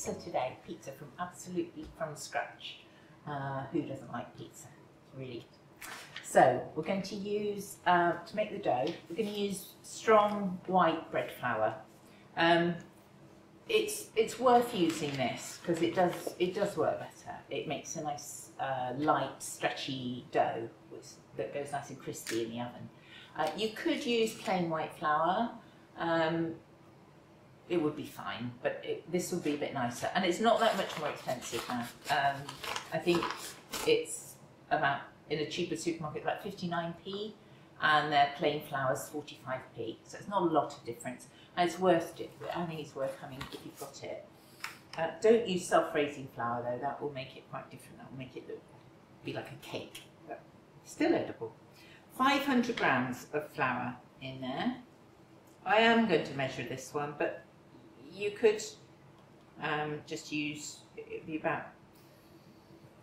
pizza today. Pizza from scratch. Who doesn't like pizza? Really. So we're going to use, to make the dough, we're going to use strong white bread flour. It's worth using this because it does work better. It makes a nice light, stretchy dough that goes nice and crispy in the oven. You could use plain white flour. It would be fine, but this would be a bit nicer. And it's not that much more expensive now. I think it's about, in a cheaper supermarket, about 59p, and their plain flour is 45p. So it's not a lot of difference. And it's worth it. I think it's worth having if you've got it. Don't use self-raising flour though, that will make it quite different. That will make it be like a cake, but still edible. 500 grams of flour in there. I am going to measure this one, but you could just use, it'd be about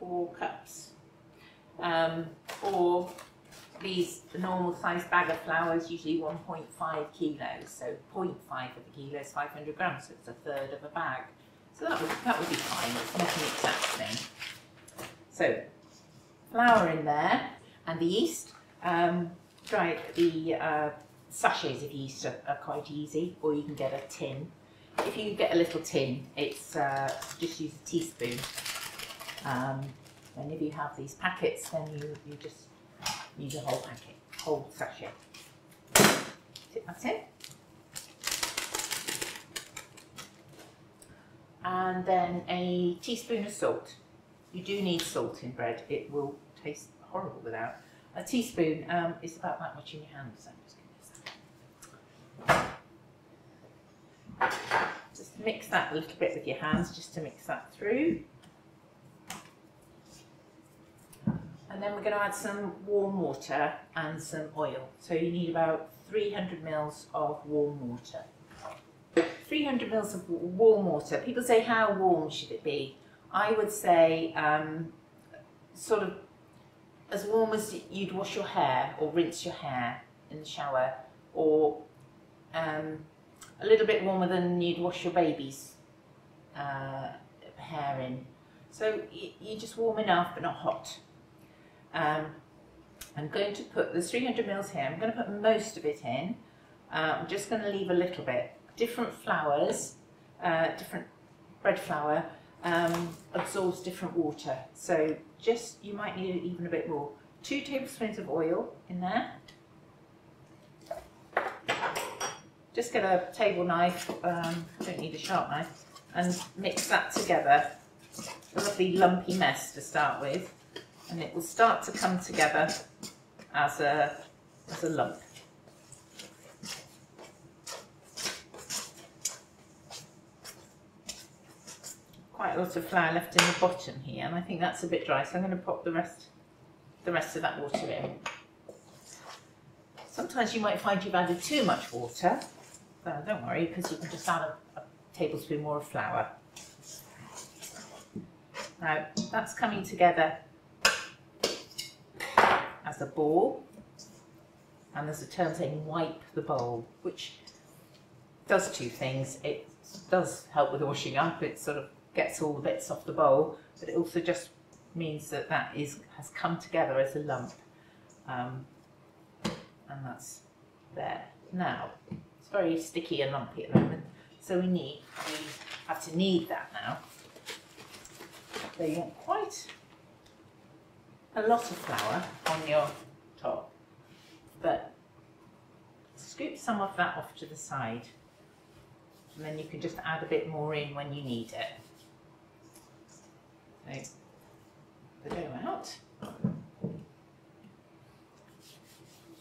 4 cups. Or the normal size bag of flour is usually 1.5 kilos, so 0.5 of a kilo is 500 grams, so it's a third of a bag. So that would be fine, it's not an exact thing. So, flour in there, and the yeast. The sachets of yeast are quite easy, or you can get a tin. If you get a little tin, it's just use a teaspoon. And if you have these packets, then you just use a whole packet, whole sachet. Tip that in. And then a teaspoon of salt. You do need salt in bread. It will taste horrible without. A teaspoon is about that much in your hand, so I'm just going to use that. Just mix that a little bit with your hands, just to mix that through. And then we're going to add some warm water and some oil. So you need about 300 mils of warm water. 300 mils of warm water. People say, how warm should it be? I would say sort of as warm as you'd wash your hair or rinse your hair in the shower, or a little bit warmer than you'd wash your baby's hair in. So you just warm enough but not hot. I'm going to put the 300 mils here. I'm going to put most of it in. I'm just going to leave a little bit. Different flours, different bread flour absorbs different water. So just, you might need even a bit more. 2 tablespoons of oil in there. Just get a table knife, don't need a sharp knife, and mix that together. A lovely lumpy mess to start with. And it will start to come together as a lump. Quite a lot of flour left in the bottom here, and I think that's a bit dry, so I'm going to pop the rest of that water in. Sometimes you might find you've added too much water, but don't worry, because you can just add a tablespoon more of flour. Now that's coming together as a ball, and there's a term saying wipe the bowl, which does 2 things. It does help with washing up, it sort of gets all the bits off the bowl, but it also just means that has come together as a lump, and that's there. Now it's very sticky and lumpy at the moment, so we have to knead that now. So you want quite a lot of flour on your top, but scoop some of that off to the side, and then you can just add a bit more in when you need it. So the dough out.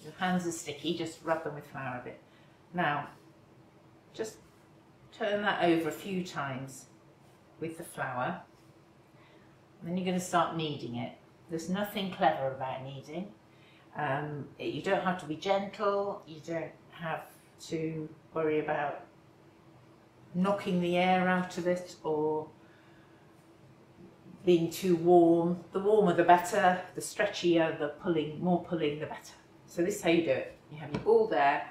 Your hands are sticky, just rub them with flour a bit. Now just turn that over a few times with the flour, and then you're going to start kneading it. There's nothing clever about kneading. You don't have to be gentle, you don't have to worry about knocking the air out of it or being too warm. The warmer the better, the stretchier, the more pulling the better. So this is how you do it. You have your ball there,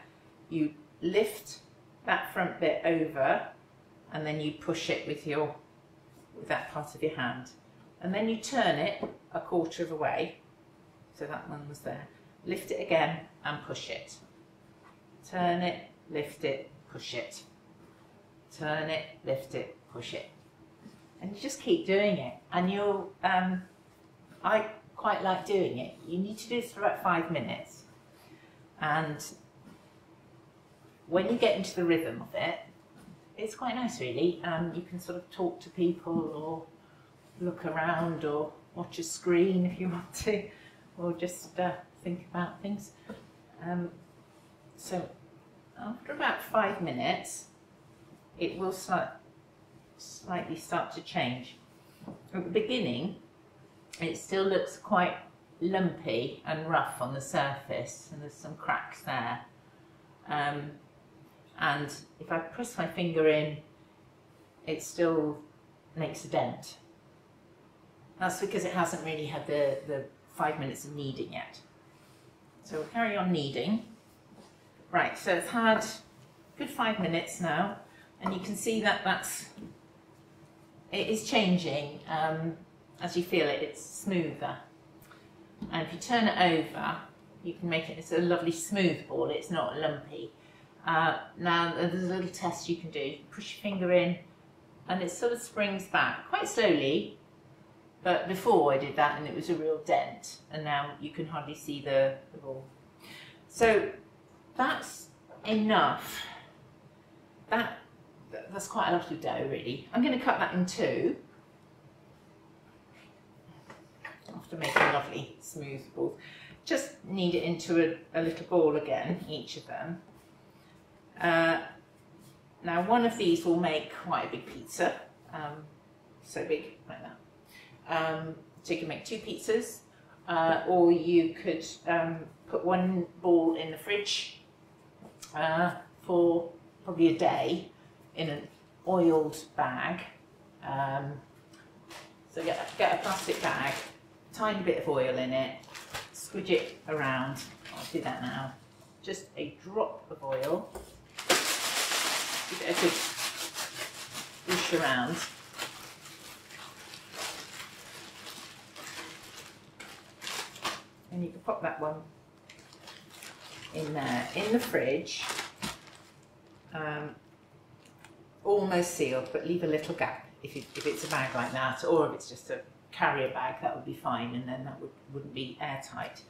you lift that front bit over, and then you push it with your with that part of your hand. And then you turn it a quarter of a way, so that one was there. Lift it again and push it. Turn it, lift it, push it. Turn it, lift it, push it. And you just keep doing it. And you'll, I quite like doing it. You need to do this for about 5 minutes. And when you get into the rhythm of it, it's quite nice really. You can sort of talk to people or look around or watch a screen if you want to, or just think about things. So after about 5 minutes, it will slightly start to change. At the beginning, it still looks quite lumpy and rough on the surface, and there's some cracks there. And if I press my finger in, it still makes a dent. That's because it hasn't really had the 5 minutes of kneading yet. So we'll carry on kneading. Right, so it's had a good 5 minutes now, and you can see that it is changing. As you feel it, it's smoother. And if you turn it over, you can make it, it's a lovely smooth ball, it's not lumpy. Now there's a little test you can do. Push your finger in and it sort of springs back quite slowly, but before I did that and it was a real dent, and now you can hardly see the ball. So that's enough. That's quite a lot of dough really. I'm going to cut that in two after making lovely smooth balls. Just knead it into a little ball again, each of them. Now one of these will make quite a big pizza, so big like that. So you can make 2 pizzas, or you could put one ball in the fridge for probably a day in an oiled bag. So get a plastic bag, tiny bit of oil in it, squidge it around. I'll do that now. Just a drop of oil. Give it a good push around. And you can pop that one in there, in the fridge, almost sealed, but leave a little gap if it's a bag like that, or if it's just a carrier bag, that would be fine, and then that wouldn't be airtight.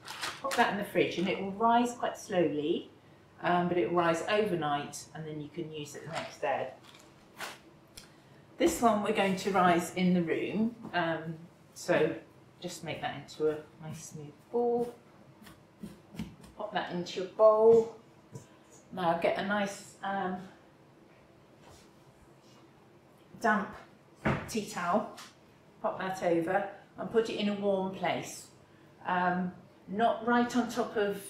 Pop that in the fridge and it will rise quite slowly, but it will rise overnight and then you can use it the next day. This one we're going to rise in the room, so just make that into a nice smooth ball. Pop that into your bowl. Now get a nice damp tea towel, pop that over and put it in a warm place. Not right on top of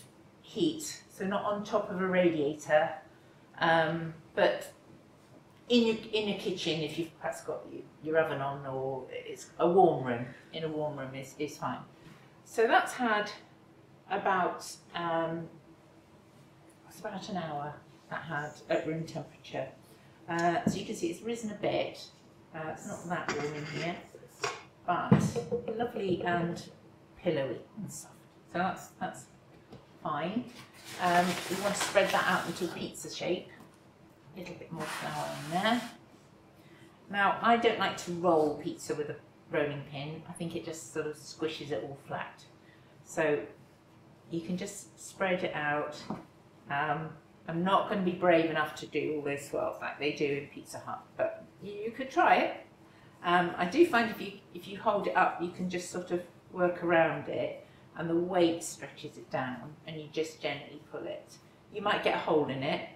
heat, so not on top of a radiator, but in your kitchen if you've perhaps got your oven on, or it's a warm room. In a warm room is fine. So that's had about it's about an hour that had at room temperature. So you can see it's risen a bit. It's not that warm in here, but lovely and pillowy and soft. So that's fine. We want to spread that out into a pizza shape. A little bit more flour in there. Now I don't like to roll pizza with a rolling pin. I think it just sort of squishes it all flat. So you can just spread it out. I'm not going to be brave enough to do all those swirls like they do in Pizza Hut, but you could try it. I do find if you hold it up, you can just sort of work around it, and the weight stretches it down, and you just gently pull it. You might get a hole in it.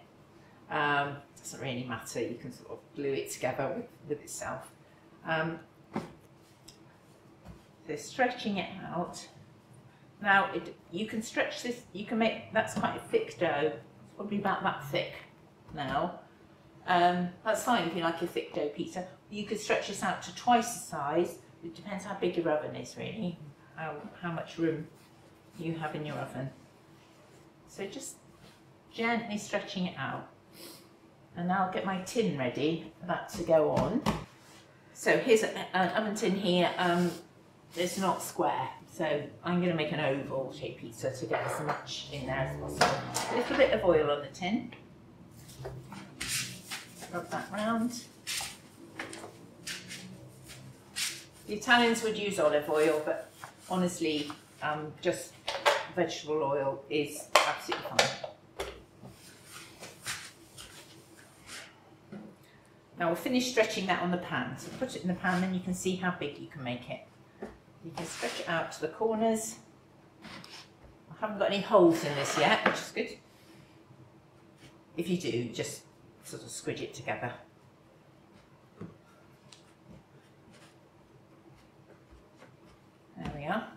Doesn't really matter. You can sort of glue it together with itself. So stretching it out. Now you can stretch this. You can make, that's quite a thick dough. It's probably about that thick now. That's fine if you like a thick dough pizza. You could stretch this out to twice the size. It depends how big your oven is, really, how much room you have in your oven. So just gently stretching it out. And now I'll get my tin ready for that to go on. So here's an oven tin here. It's not square, so I'm going to make an oval shaped pizza to get as much in there as possible. A little bit of oil on the tin. Rub that round. The Italians would use olive oil, but honestly, just vegetable oil is absolutely fine. Now we'll finish stretching that on the pan. So put it in the pan, then you can see how big you can make it. You can stretch it out to the corners. I haven't got any holes in this yet, which is good. If you do, just sort of squidge it together. There we are.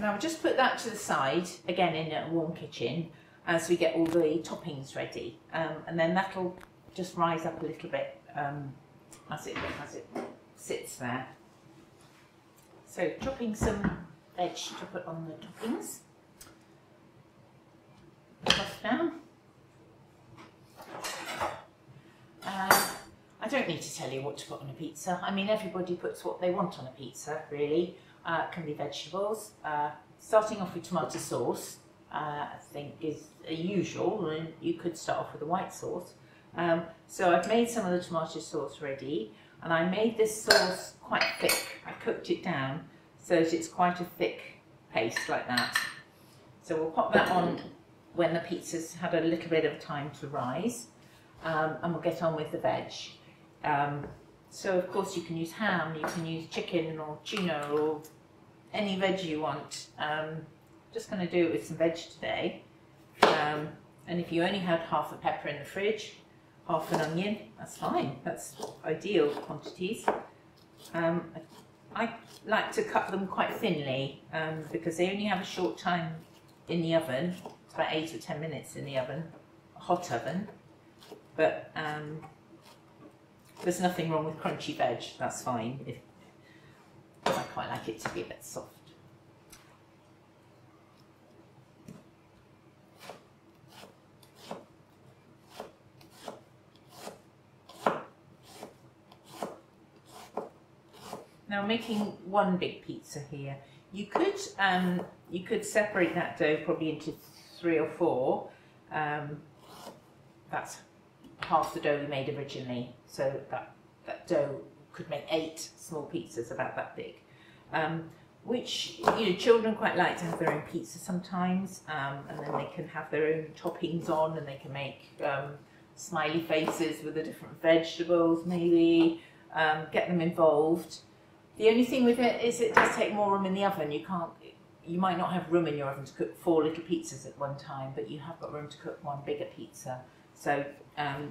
Now we'll just put that to the side, again in a warm kitchen, as we get all the toppings ready. And then that'll just rise up a little bit as it sits there. So chopping some veg to put on the toppings. Stuff down. I don't need to tell you what to put on a pizza. I mean, everybody puts what they want on a pizza, really. It can be vegetables. Starting off with tomato sauce, I think is usual, and you could start off with a white sauce. So I've made some of the tomato sauce ready, and I made this sauce quite thick. I cooked it down so that it's quite a thick paste like that. So we'll pop that on when the pizza's had a little bit of time to rise, and we'll get on with the veg. So of course you can use ham, you can use chicken or tuna or any veg you want. Just going to do it with some veg today. And if you only had half a pepper in the fridge, half an onion, that's fine. That's ideal quantities. I like to cut them quite thinly because they only have a short time in the oven. It's about 8 or 10 minutes in the oven, a hot oven. But there's nothing wrong with crunchy veg, that's fine. I quite like it to be a bit soft. Now making one big pizza here. You could separate that dough probably into 3 or 4. That's half the dough we made originally, so that dough could make 8 small pizzas about that big, which children quite like to have their own pizza sometimes, and then they can have their own toppings on, and they can make smiley faces with the different vegetables, maybe get them involved. The only thing with it is it does take more room in the oven. You might not have room in your oven to cook 4 little pizzas at one time, but you have got room to cook one bigger pizza. So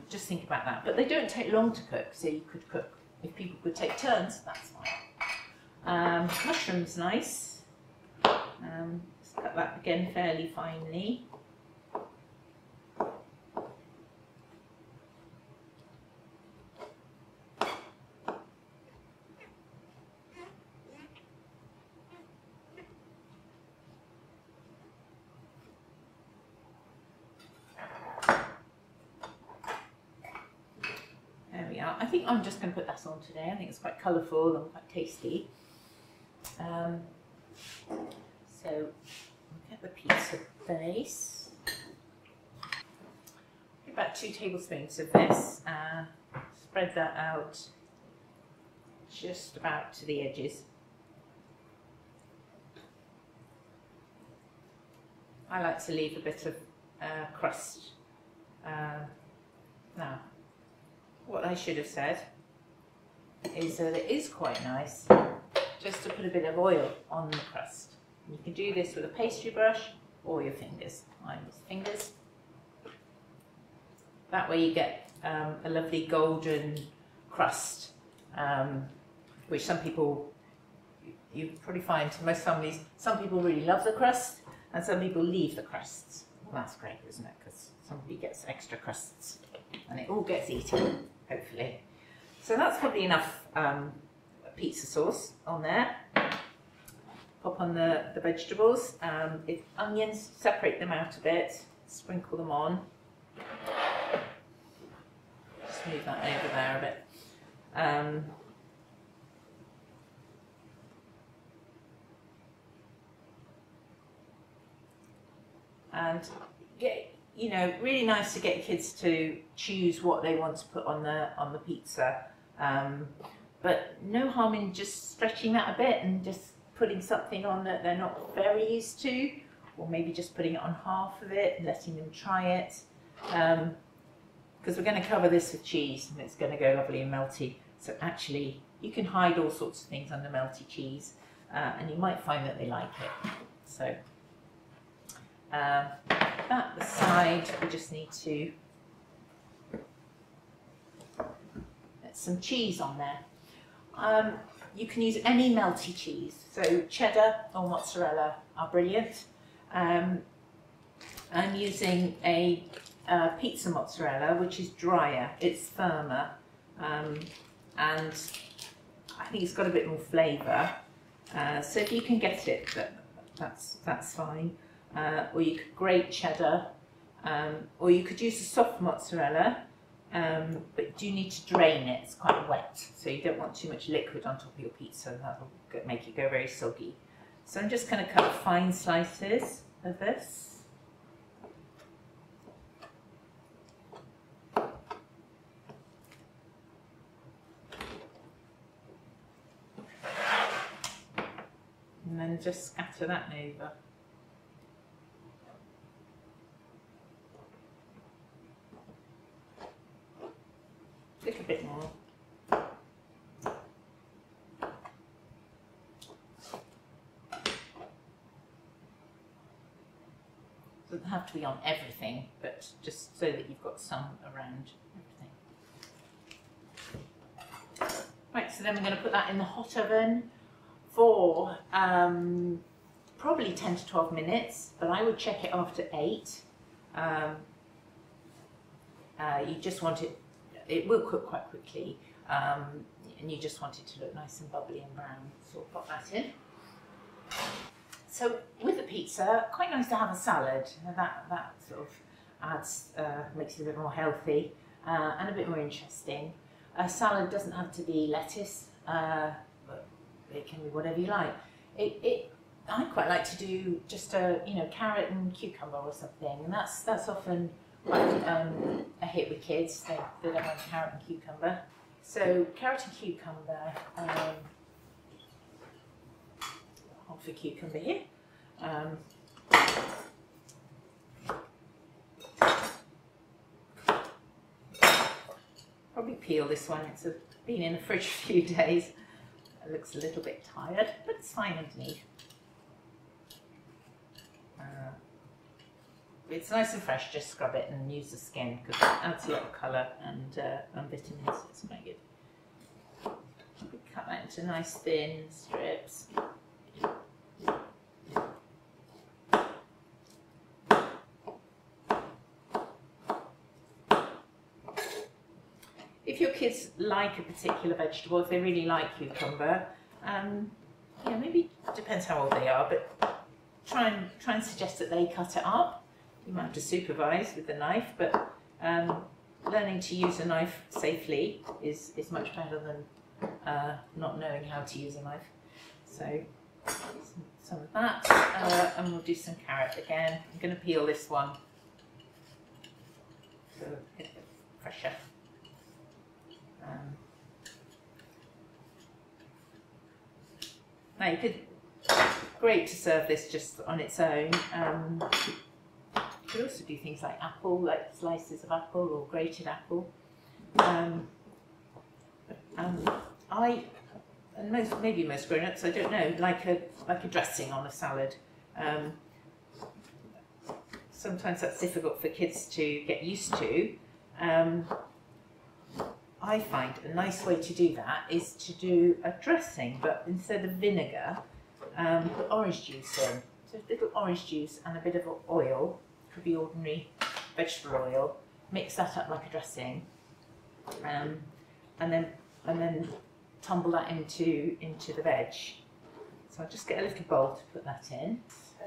just think about that. But they don't take long to cook, so you could cook. If people could take turns, that's fine. Mushrooms, nice. Let's cut that again fairly finely. I think I'm just going to put that on today. I think it's quite colourful and quite tasty. So we'll get the pizza base. About 2 tablespoons of this. Spread that out just about to the edges. I like to leave a bit of crust. Now, what I should have said is that it is quite nice just to put a bit of oil on the crust. You can do this with a pastry brush or your fingers. I use fingers. That way you get a lovely golden crust, which some people, you probably find most families, some people really love the crust and some people leave the crusts. Well, that's great, isn't it? Because somebody gets extra crusts and it all gets eaten, hopefully. So that's probably enough pizza sauce on there. Pop on the vegetables. If onions, separate them out a bit, sprinkle them on. Just move that over there a bit. and get, you know, really nice to get kids to choose what they want to put on the pizza. But no harm in just stretching that a bit and just putting something on that they're not very used to, or maybe just putting it on half of it and letting them try it. Because we're going to cover this with cheese and it's going to go lovely and melty. So actually, you can hide all sorts of things under melty cheese, and you might find that they like it. So that aside, we just need to get some cheese on there. You can use any melty cheese, so cheddar or mozzarella are brilliant. I'm using a pizza mozzarella, which is drier, it's firmer, and I think it's got a bit more flavour. So if you can get it, that's fine. Or you could grate cheddar, or you could use a soft mozzarella, but you do need to drain it. It's quite wet, so you don't want too much liquid on top of your pizza. That will make it go very soggy. So I'm just going to cut fine slices of this. And then just scatter that over. A little bit more. Doesn't have to be on everything, but just so that you've got some around everything. Right, so then we're going to put that in the hot oven for probably 10 to 12 minutes, but I would check it after 8. You just want it will cook quite quickly, and you just want it to look nice and bubbly and brown, so we'll pop that in. So with the pizza, quite nice to have a salad. That sort of adds, makes it a bit more healthy and a bit more interesting. A salad doesn't have to be lettuce, but it can be whatever you like. I quite like to do just a carrot and cucumber or something, and that's often quite a hit with kids. They don't like carrot and cucumber. So carrot and cucumber. Half a cucumber here. Probably peel this one. It's been in the fridge a few days. It looks a little bit tired, but it's fine underneath. It's nice and fresh. Just scrub it and use the skin because it adds a lot of colour and vitamins. So it's quite good. Cut that into nice thin strips. If your kids like a particular vegetable, if they really like cucumber, maybe depends how old they are, but try and suggest that they cut it up. You might have to supervise with the knife, but learning to use a knife safely is much better than not knowing how to use a knife. So some of that, and we'll do some carrot again. I'm going to peel this one so a bit fresher. Now you could, great to serve this just on its own. You could also do things like apple, like slices of apple or grated apple. Maybe most grown-ups, I don't know, like a dressing on a salad. Sometimes that's difficult for kids to get used to. I find a nice way to do that is to do a dressing, but instead of vinegar, put orange juice in. So a little orange juice and a bit of oil, could be ordinary vegetable oil. Mix that up like a dressing, and then tumble that into the veg. So I'll just get a little bowl to put that in. So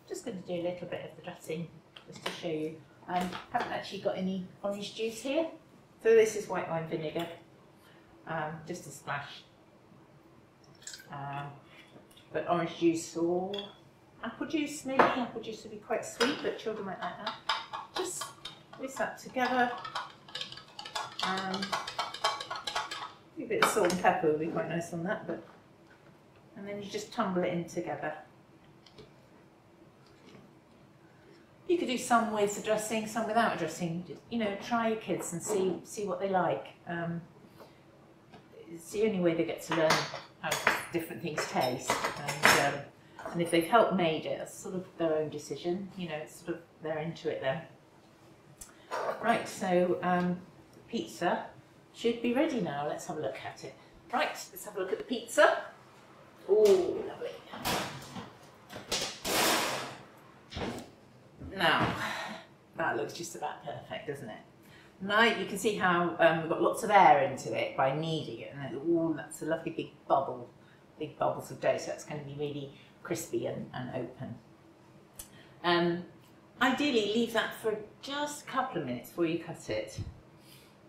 just going to do a little bit of the dressing just to show you. I haven't actually got any orange juice here. So this is white wine vinegar, just a splash. But orange juice or apple juice maybe. Apple juice would be quite sweet, but children might like that. Just mix that together. A bit of salt and pepper would be quite nice on that, but and then you just tumble it in together. You could do some with a dressing, some without a dressing. You know, try your kids and see what they like. It's the only way they get to learn how different things taste. And if they've helped made it, it's sort of their own decision. You know, it's sort of they're into it then. Right, so pizza should be ready now. Let's have a look at it. Right, let's have a look at the pizza. Oh, lovely. Now, that looks just about perfect, doesn't it? Now you can see how we've got lots of air into it by kneading it, and that's a lovely big bubbles of dough, so it's going to be really crispy and open. Ideally, leave that for just a couple of minutes before you cut it,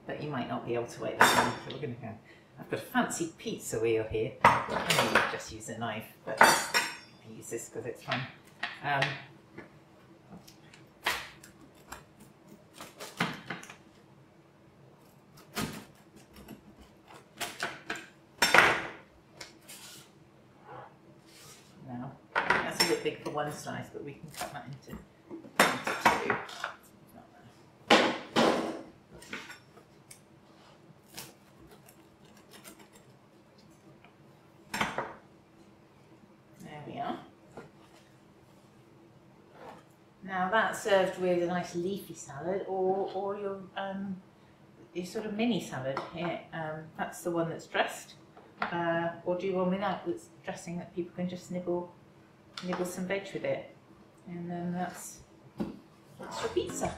but you might not be able to wait that long. So we're going to go. I've got a fancy pizza wheel here. I may just use a knife, but I use this because it's fun. Now, that's a bit big for one slice, but we can cut that into two. Now that's served with a nice leafy salad, or your sort of mini salad here. That's the one that's dressed, or do one without that's dressing that people can just nibble some veg with it, and then that's your pizza.